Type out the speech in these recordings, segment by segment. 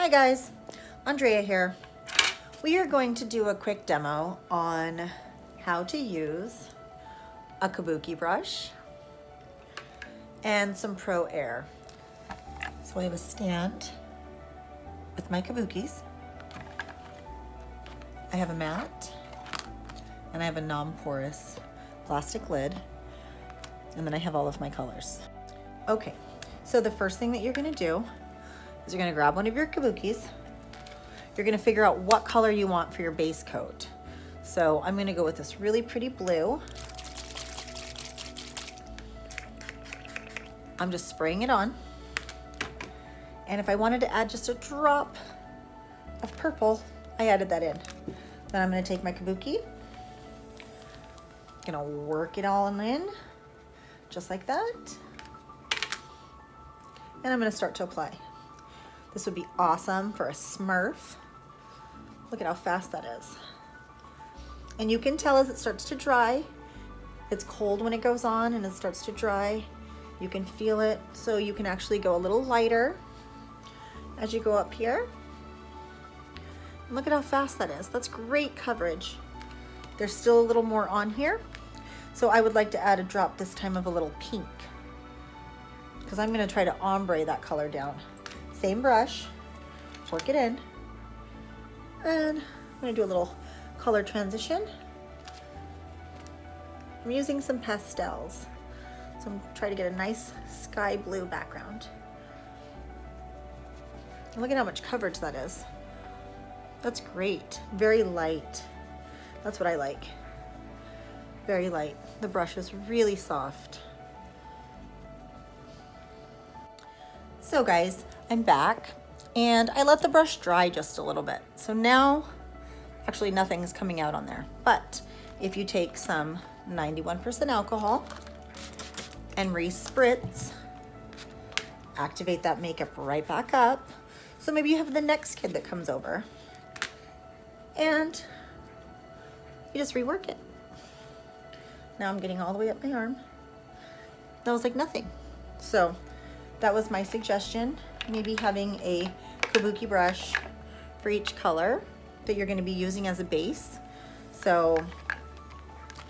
Hi guys, Andrea here. We are going to do a quick demo on how to use a Kabuki brush and some ProAiir. So I have a stand with my Kabukis. I have a mat and I have a non-porous plastic lid, and then I have all of my colors. Okay, so the first thing that you're gonna do is you're gonna grab one of your Kabukis. You're gonna figure out what color you want for your base coat. So I'm gonna go with this really pretty blue. I'm just spraying it on. And if I wanted to add just a drop of purple, I added that in. Then I'm gonna take my Kabuki, gonna work it all in, just like that. And I'm gonna start to apply. This would be awesome for a Smurf. Look at how fast that is. And you can tell as it starts to dry. It's cold when it goes on and it starts to dry. You can feel it, so you can actually go a little lighter as you go up here. And look at how fast that is. That's great coverage. There's still a little more on here. So I would like to add a drop this time of a little pink, because I'm gonna try to ombre that color down. Same brush, work it in, and I'm gonna do a little color transition. I'm using some pastels, so I'm trying to get a nice sky blue background. And look at how much coverage that is. That's great, very light. That's what I like, very light. The brush is really soft. So guys, I'm back and I let the brush dry just a little bit. So now, actually nothing's coming out on there. But if you take some 91% alcohol and re-spritz, activate that makeup right back up. So maybe you have the next kid that comes over and you just rework it. Now I'm getting all the way up my arm. That was like nothing. So that was my suggestion, maybe having a Kabuki brush for each color that you're gonna be using as a base. So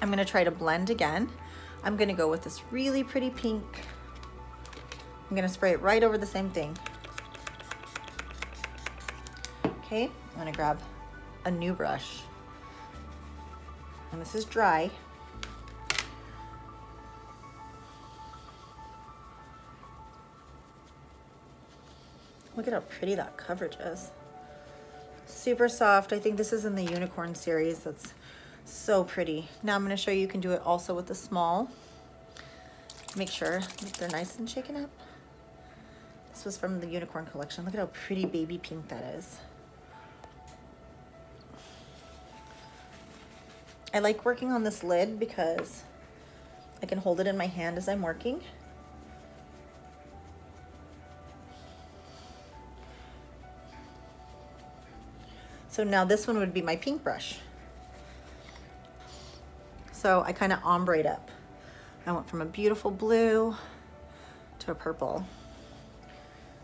I'm gonna try to blend again. I'm gonna go with this really pretty pink. I'm gonna spray it right over the same thing. Okay, I'm gonna grab a new brush. And this is dry. Look at how pretty that coverage is. Super soft. I think this is in the Unicorn series. That's so pretty. Now I'm going to show you can do it also with the small. Make sure that they're nice and shaken up. This was from the Unicorn collection. Look at how pretty baby pink that is. I like working on this lid because I can hold it in my hand as I'm working. So now this one would be my pink brush. So I kind of ombre up. I went from a beautiful blue to a purple.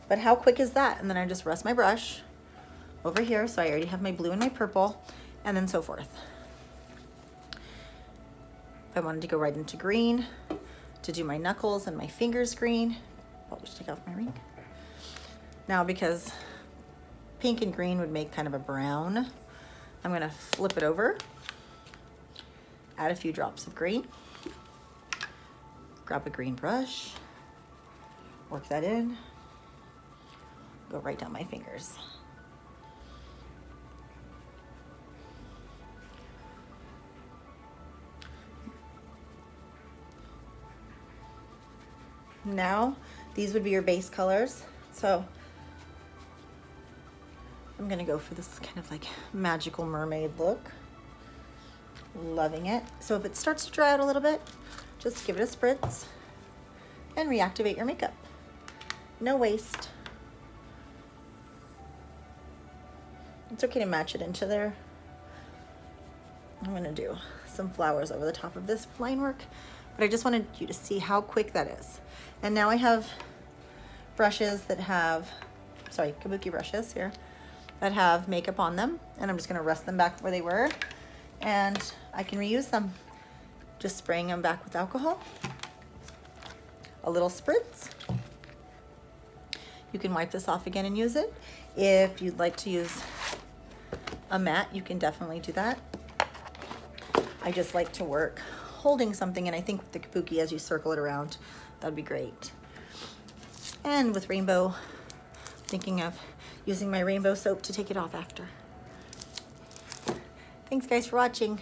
But how quick is that? And then I just rest my brush over here. So I already have my blue and my purple, and then so forth. If I wanted to go right into green to do my knuckles and my fingers green, probably should take off my ring. Now because pink and green would make kind of a brown, I'm gonna flip it over, add a few drops of green, grab a green brush, work that in, go right down my fingers. Now, these would be your base colors. So I'm gonna go for this kind of like magical mermaid look. Loving it. So if it starts to dry out a little bit, just give it a spritz and reactivate your makeup. No waste. It's okay to match it into there. I'm gonna do some flowers over the top of this line work, but I just wanted you to see how quick that is. And now I have brushes that have Kabuki brushes here that have makeup on them, and I'm just gonna rest them back where they were, and I can reuse them. Just spraying them back with alcohol, a little spritz. You can wipe this off again and use it. If you'd like to use a mat, you can definitely do that. I just like to work holding something, and I think with the Kabuki, as you circle it around, that'd be great. And with rainbow, thinking of using my rainbow soap to take it off after. Thanks guys for watching.